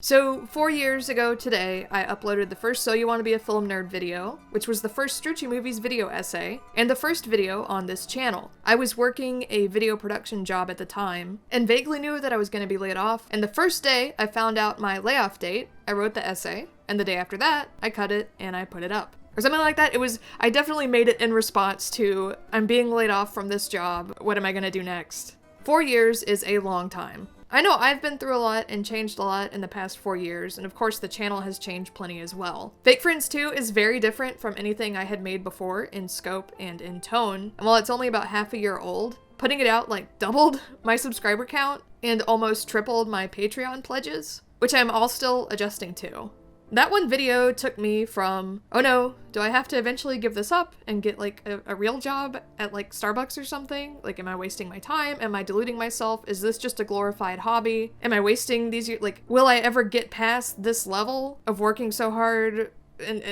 So 4 years ago today, I uploaded the first So You Want to Be a Film Nerd video, which was the first Strucci Movies video essay, and the first video on this channel. I was working a video production job at the time, and vaguely knew that I was going to be laid off, and the first day I found out my layoff date, I wrote the essay, and the day after that, I cut it and I put it up. Or something like that. I definitely made it in response to, I'm being laid off from this job, what am I going to do next? 4 years is a long time. I know I've been through a lot and changed a lot in the past 4 years, and of course the channel has changed plenty as well. Fake Friends 2 is very different from anything I had made before in scope and in tone, and while it's only about half a year old, putting it out doubled my subscriber count and almost tripled my Patreon pledges, which I'm all still adjusting to. That one video took me from, oh no, do I have to eventually give this up and get a real job at Starbucks or something? Am I wasting my time? Am I deluding myself? Is this just a glorified hobby? Am I wasting these years? Will I ever get past this level of working so hard? And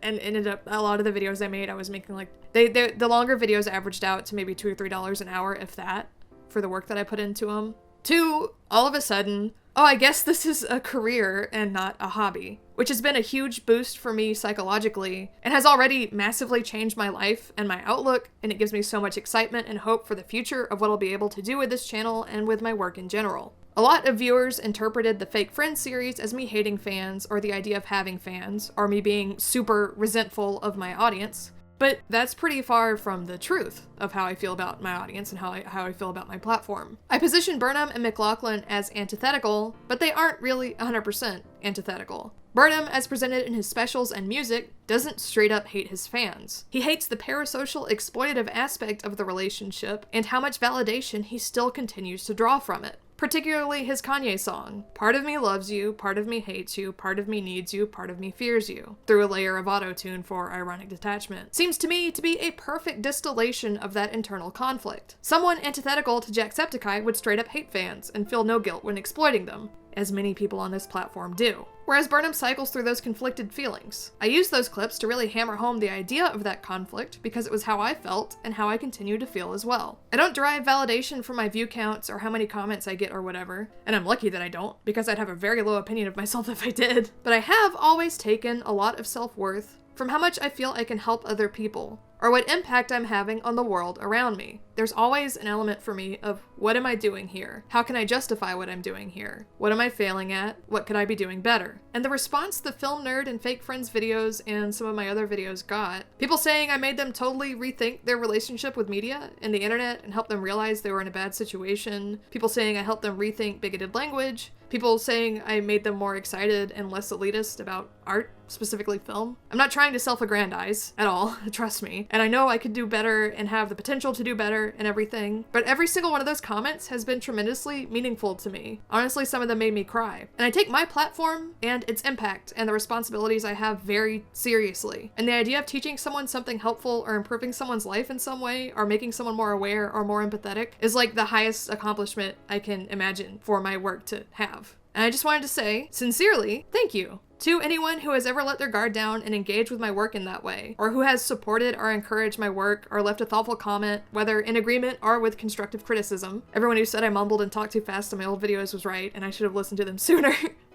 ended up, a lot of the videos I made, I was making the longer videos averaged out to maybe $2 or $3 an hour, if that, for the work that I put into them. To, all of a sudden, oh, I guess this is a career and not a hobby, which has been a huge boost for me psychologically and has already massively changed my life and my outlook, and it gives me so much excitement and hope for the future of what I'll be able to do with this channel and with my work in general. A lot of viewers interpreted the Fake Friends series as me hating fans, or the idea of having fans, or me being super resentful of my audience. But that's pretty far from the truth of how I feel about my audience and how I feel about my platform. I position Burnham and McLaughlin as antithetical, but they aren't really 100% antithetical. Burnham, as presented in his specials and music, doesn't straight up hate his fans. He hates the parasocial, exploitative aspect of the relationship and how much validation he still continues to draw from it. Particularly his Kanye song, "Part of me loves you, part of me hates you, part of me needs you, part of me fears you," through a layer of auto-tune for ironic detachment, seems to me to be a perfect distillation of that internal conflict. Someone antithetical to Jacksepticeye would straight up hate fans and feel no guilt when exploiting them, as many people on this platform do. Whereas Burnham cycles through those conflicted feelings. I use those clips to really hammer home the idea of that conflict because it was how I felt and how I continue to feel as well. I don't derive validation from my view counts or how many comments I get or whatever, and I'm lucky that I don't, because I'd have a very low opinion of myself if I did. But I have always taken a lot of self-worth from how much I feel I can help other people, or what impact I'm having on the world around me. There's always an element for me of, what am I doing here? How can I justify what I'm doing here? What am I failing at? What could I be doing better? And the response the Film Nerd and Fake Friends videos and some of my other videos got, people saying I made them totally rethink their relationship with media and the internet and helped them realize they were in a bad situation, people saying I helped them rethink bigoted language, people saying I made them more excited and less elitist about art, specifically film. I'm not trying to self-aggrandize at all, trust me. And I know I could do better and have the potential to do better and everything, but every single one of those comments has been tremendously meaningful to me. Honestly, some of them made me cry. And I take my platform and its impact and the responsibilities I have very seriously. And the idea of teaching someone something helpful or improving someone's life in some way or making someone more aware or more empathetic is the highest accomplishment I can imagine for my work to have. And I just wanted to say, sincerely, thank you to anyone who has ever let their guard down and engaged with my work in that way, or who has supported or encouraged my work or left a thoughtful comment, whether in agreement or with constructive criticism. Everyone who said I mumbled and talked too fast in my old videos was right, and I should have listened to them sooner.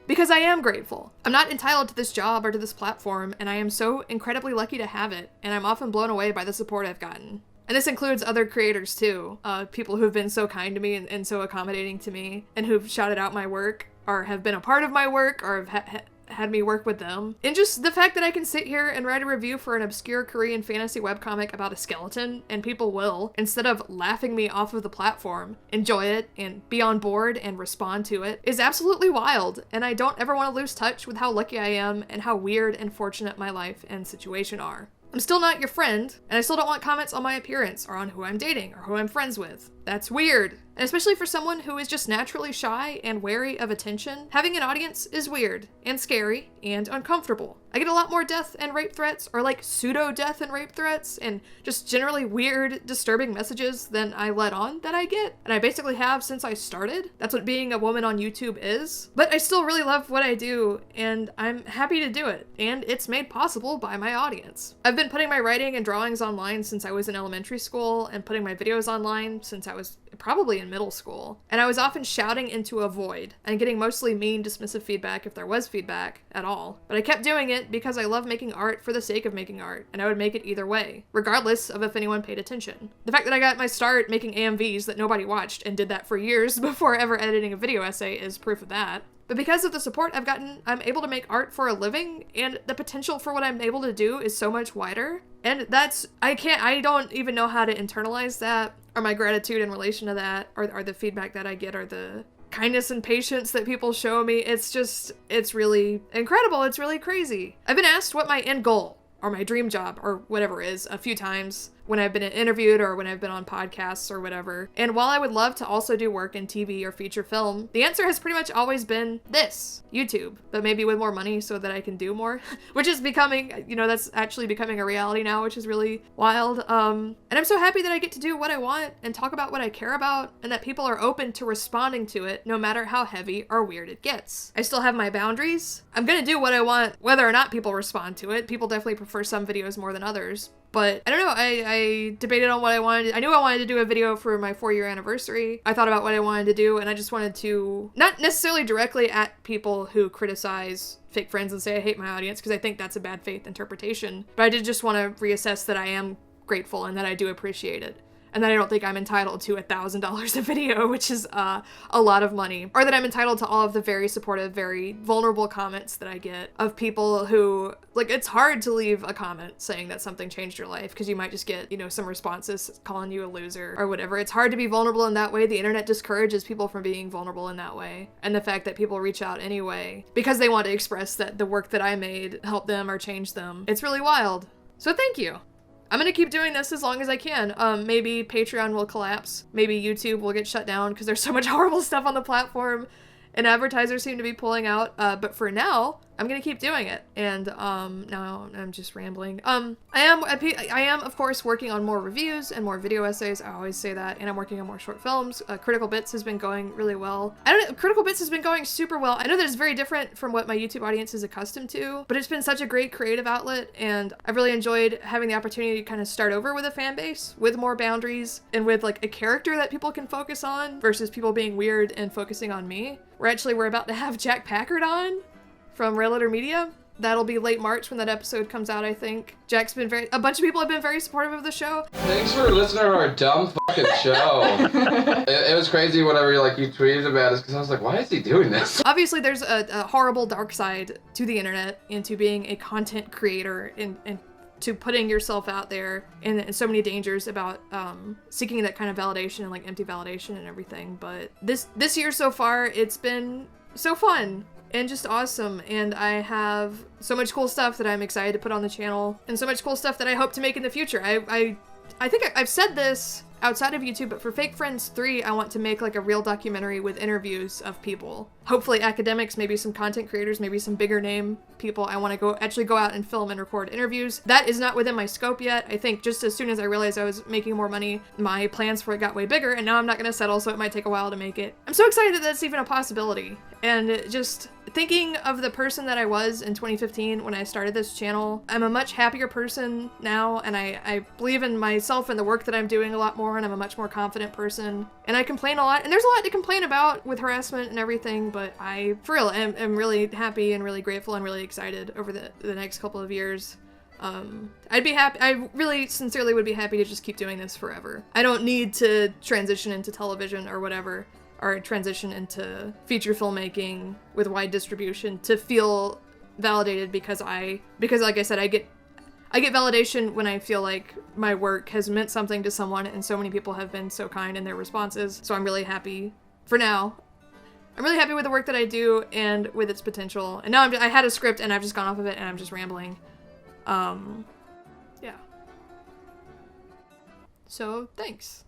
Because I am grateful. I'm not entitled to this job or to this platform, and I am so incredibly lucky to have it, and I'm often blown away by the support I've gotten. And this includes other creators too, people who've been so kind to me and so accommodating to me, and who've shouted out my work, or have been a part of my work, or have had me work with them. And just the fact that I can sit here and write a review for an obscure Korean fantasy webcomic about a skeleton, and people will, instead of laughing me off of the platform, enjoy it and be on board and respond to it, is absolutely wild. And I don't ever want to lose touch with how lucky I am and how weird and fortunate my life and situation are. I'm still not your friend, and I still don't want comments on my appearance or on who I'm dating or who I'm friends with. That's weird. And especially for someone who is just naturally shy and wary of attention, having an audience is weird and scary and uncomfortable. I get a lot more death and rape threats, or pseudo-death and rape threats, and just generally weird, disturbing messages than I let on that I get. And I basically have since I started. That's what being a woman on YouTube is. But I still really love what I do, and I'm happy to do it. And it's made possible by my audience. I've been putting my writing and drawings online since I was in elementary school, and putting my videos online since I was probably in middle school, and I was often shouting into a void and getting mostly mean, dismissive feedback if there was feedback at all. But I kept doing it because I love making art for the sake of making art, and I would make it either way, regardless of if anyone paid attention. The fact that I got my start making AMVs that nobody watched and did that for years before ever editing a video essay is proof of that. But because of the support I've gotten, I'm able to make art for a living, and the potential for what I'm able to do is so much wider. And I don't even know how to internalize that, or my gratitude in relation to that, or the feedback that I get, or the kindness and patience that people show me. It's really incredible. It's really crazy. I've been asked what my end goal, or my dream job, or whatever is, a few times when I've been interviewed or when I've been on podcasts or whatever. And while I would love to also do work in TV or feature film, the answer has pretty much always been this, YouTube, but maybe with more money so that I can do more, which is becoming, that's actually becoming a reality now, which is really wild. And I'm so happy that I get to do what I want and talk about what I care about, and that people are open to responding to it no matter how heavy or weird it gets. I still have my boundaries. I'm gonna do what I want whether or not people respond to it. People definitely prefer some videos more than others. But I don't know, I debated on what I wanted. I knew I wanted to do a video for my 4-year anniversary. I thought about what I wanted to do, and I just wanted to, not necessarily directly at people who criticize fake friends and say I hate my audience, because I think that's a bad faith interpretation. But I did just want to reassess that I am grateful and that I do appreciate it. And that I don't think I'm entitled to $1,000 a video, which is a lot of money. Or that I'm entitled to all of the very supportive, very vulnerable comments that I get of people who, it's hard to leave a comment saying that something changed your life, because you might just get, some responses calling you a loser or whatever. It's hard to be vulnerable in that way. The internet discourages people from being vulnerable in that way. And the fact that people reach out anyway because they want to express that the work that I made helped them or changed them, it's really wild. So thank you. I'm gonna keep doing this as long as I can. Maybe Patreon will collapse. Maybe YouTube will get shut down because there's so much horrible stuff on the platform and advertisers seem to be pulling out. But for now, I'm gonna keep doing it. And now I'm just rambling. I am of course working on more reviews and more video essays. I always say that. And I'm working on more short films. Critical Bits has been going really well. Critical Bits has been going super well. I know that it's very different from what my YouTube audience is accustomed to, but it's been such a great creative outlet, and I've really enjoyed having the opportunity to kind of start over with a fan base with more boundaries and with a character that people can focus on versus people being weird and focusing on me. We're about to have Jack Packard on from Red Letter Media. That'll be late March when that episode comes out, I think. Jack's been a bunch of people have been very supportive of the show. Thanks for listening to our dumb fucking show. it was crazy whenever you tweeted about us, because I was like, why is he doing this? Obviously, there's a horrible dark side to the internet and to being a content creator and to putting yourself out there, and so many dangers about seeking that kind of validation and empty validation and everything. But this year so far, it's been so fun and just awesome, and I have so much cool stuff that I'm excited to put on the channel, and so much cool stuff that I hope to make in the future. I think I've said this outside of YouTube, but for Fake Friends 3, I want to make a real documentary with interviews of people. Hopefully academics, maybe some content creators, maybe some bigger name people. I want to actually go out and film and record interviews. That is not within my scope yet. I think just as soon as I realized I was making more money, my plans for it got way bigger, and now I'm not going to settle, so it might take a while to make it. I'm so excited that that's even a possibility. And just thinking of the person that I was in 2015 when I started this channel, I'm a much happier person now, and I believe in myself and the work that I'm doing a lot more, and I'm a much more confident person. And I complain a lot, and there's a lot to complain about with harassment and everything, but I, for real, am really happy and really grateful and really excited over the next couple of years. I'd be happy, I really sincerely would be happy to just keep doing this forever. I don't need to transition into television or whatever, or transition into feature filmmaking with wide distribution to feel validated, because like I said, I get validation when I feel like my work has meant something to someone, and so many people have been so kind in their responses. So I'm really happy for now. I'm really happy with the work that I do and with its potential. And now I had a script and I've just gone off of it and I'm just rambling. Yeah. So thanks.